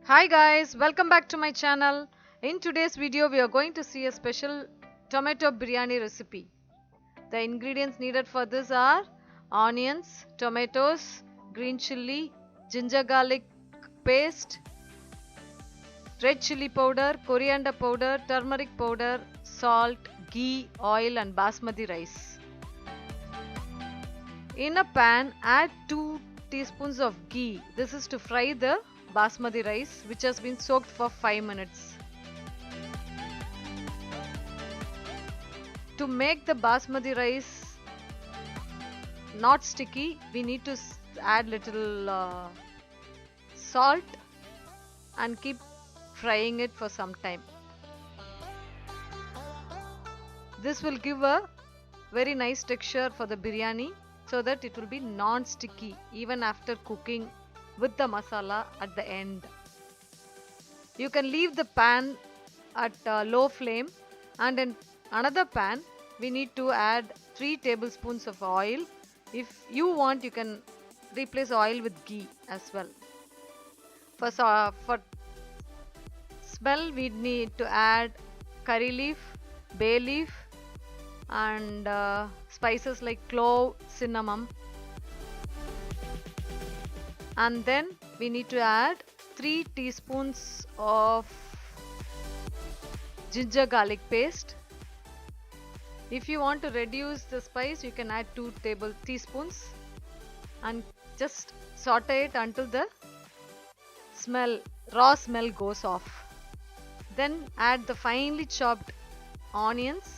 Hi guys, welcome back to my channel. In today's video we are going to see a special tomato biryani recipe. The ingredients needed for this are onions, tomatoes, green chilli, ginger garlic paste, red chilli powder, coriander powder, turmeric powder, salt, ghee, oil and basmati rice. In a pan add 2 teaspoons of ghee. This is to fry the basmati rice which has been soaked for 5 minutes. To make the basmati rice not sticky, we need to add little salt and keep frying it for some time. This will give a very nice texture for the biryani so that it will be non-sticky even after cooking with the masala at the end. You can leave the pan at low flame, and in another pan we need to add 3 tablespoons of oil. If you want, you can replace oil with ghee as well. For smell we need to add curry leaf, bay leaf and spices like clove, cinnamon, and then we need to add 3 teaspoons of ginger garlic paste. If you want to reduce the spice, you can add 2 teaspoons and just saute it until the raw smell goes off. Then add the finely chopped onions.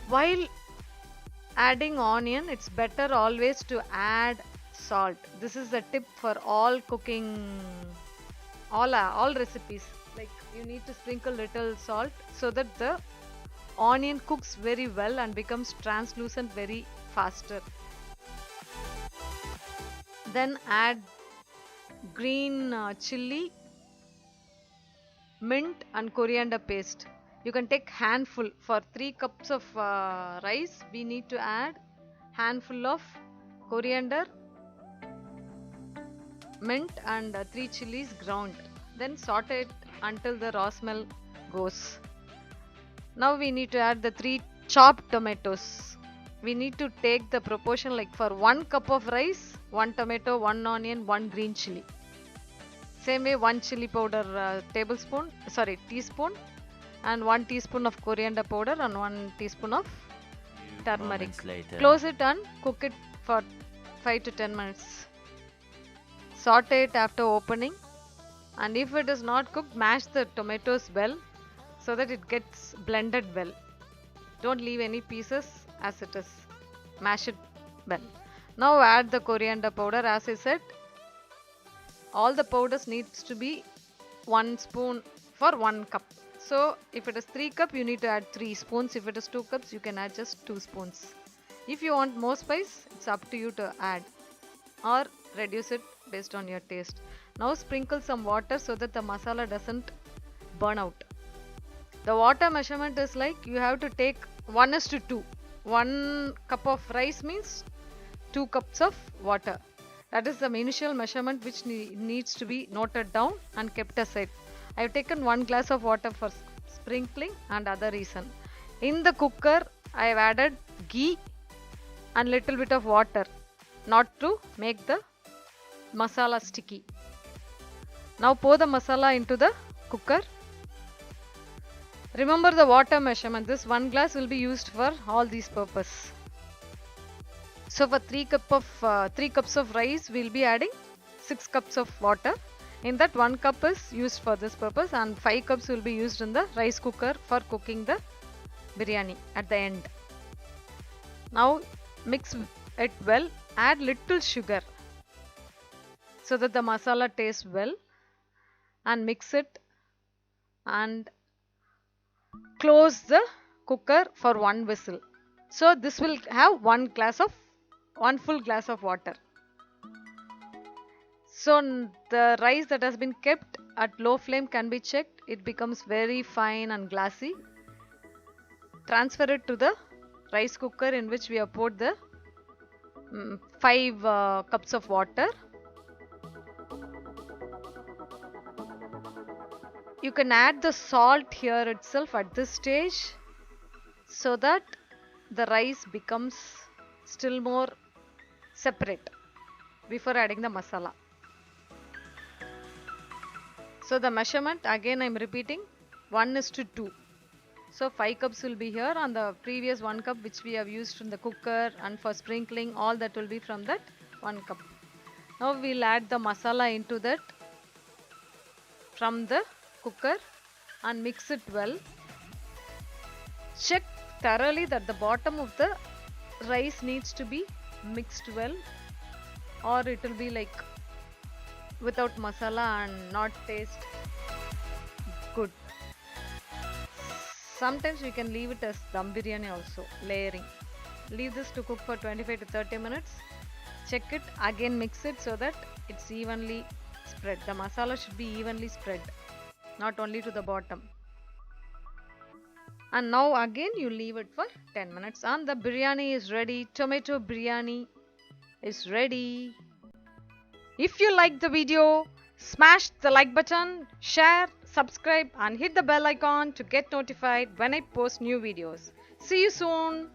While adding onion, it's better always to add salt. This is a tip for all cooking, all recipes. Like, you need to sprinkle little salt so that the onion cooks very well and becomes translucent very faster. Then add green chilli, mint and coriander paste. You can take handful. For 3 cups of rice we need to add handful of coriander, mint and 3 chilies ground. Then saute it until the raw smell goes. Now we need to add the 3 chopped tomatoes. We need to take the proportion, like for 1 cup of rice, 1 tomato, 1 onion, 1 green chili. Same way 1 chili powder teaspoon, and 1 teaspoon of coriander powder and 1 teaspoon of turmeric. Close it and cook it for 5 to 10 minutes. Saute it after opening, and if it is not cooked, mash the tomatoes well so that it gets blended well. Don't leave any pieces as it is. Mash it well. Now add the coriander powder. As I said, all the powders needs to be 1 spoon for 1 cup. So if it is 3 cup, you need to add 3 spoons. If it is 2 cups, you can add just 2 spoons. If you want more spice, it's up to you to add or reduce it based on your taste. Now sprinkle some water so that the masala doesn't burn out. The water measurement is like, you have to take 1:2. 1 cup of rice means 2 cups of water. That is the initial measurement which needs to be noted down and kept aside. I have taken 1 glass of water for sprinkling and other reason. In the cooker, I have added ghee and little bit of water, not to make the masala sticky. Now pour the masala into the cooker. Remember the water measurement. This 1 glass will be used for all these purposes. So for 3 cups of rice, we'll be adding 6 cups of water. In that, 1 cup is used for this purpose and 5 cups will be used in the rice cooker for cooking the biryani at the end. Now mix it well. Add little sugar so that the masala tastes well, and mix it and close the cooker for 1 whistle. So this will have 1 full glass of water. So the rice that has been kept at low flame can be checked. It becomes very fine and glassy. Transfer it to the rice cooker in which we have poured the 5 cups of water. You can add the salt here itself at this stage so that the rice becomes still more separate before adding the masala. So the measurement again I'm repeating 1:2. So 5 cups will be here on the previous 1 cup which we have used from the cooker, and for sprinkling all that will be from that 1 cup. Now we'll add the masala into that from the cooker and mix it well. Check thoroughly that the bottom of the rice needs to be mixed well, or it will be like without masala and not taste good. Sometimes we can leave it as dum biryani also, layering. Leave this to cook for 25 to 30 minutes. Check it, again mix it so that it's evenly spread. The masala should be evenly spread, not only to the bottom. And now again you leave it for 10 minutes and the biryani is ready. Tomato biryani is ready. If you like the video, smash the like button, share, subscribe and hit the bell icon to get notified when I post new videos. See you soon.